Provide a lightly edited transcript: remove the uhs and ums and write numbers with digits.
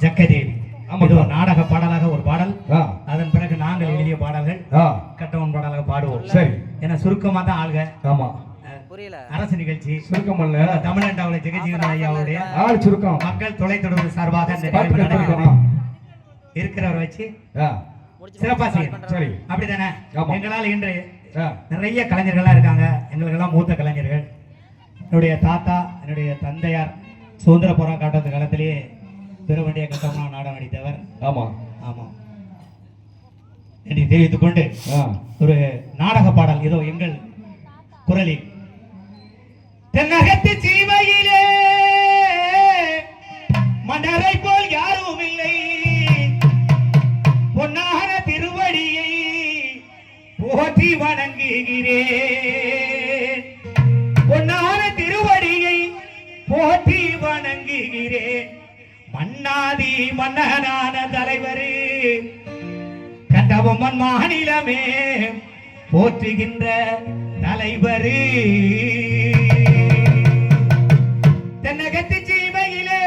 ஜக்கதேவி இது ஒரு நாடக பாடலாக ஒரு பாடல். அதன் பிறகு நாங்கள் எழுதிய பாடல்கள் கட்டவன் பாடலாக பாடுவோம். சரி, ஏன்னா சுருக்கமா தான் ஆளுங்க. ஆமா, அரசு நிகழ்ச்சி சுருக்கம் அல்ல. தமிழ்நாட்டாவில் ஜெகஜீவன் ஐயாவுடைய ஆள் சுருக்கம் மக்கள் தொலைத்தொடர்பு சார்பாக இருக்கிறவரை வச்சு சிறப்பா செய்யணும். சரி, அப்படித்தானே? எங்களால் இன்று நிறைய கலைஞர்கள்லாம் இருக்காங்க. எங்களுக்கெல்லாம் மூத்த கலைஞர்கள். என்னுடைய தாத்தா, என்னுடைய தந்தையார் சுதந்திர போராட்ட காலத்திலேயே பெருவண்டிய கட்டம்னா நாடகம் நடித்தவர். ஆமா ஆமா என்று தெரிவித்துக் கொண்டு ஒரு நாடக பாடல் இதோ எங்கள் குரலில். தென்னகத்து சீமையிலே மன்னரை போல் யாரும் இல்லை, பொன்னான திருவடியை போற்றி வணங்குகிறேன், பொன்னான திருவடியை போற்றி வணங்குகிறேன். மன்னாதி மன்னனான தலைவர் கண்டபொம்மன் மாநிலமே போற்றுகின்ற தலைவர். தென்னகத்து சீமையிலே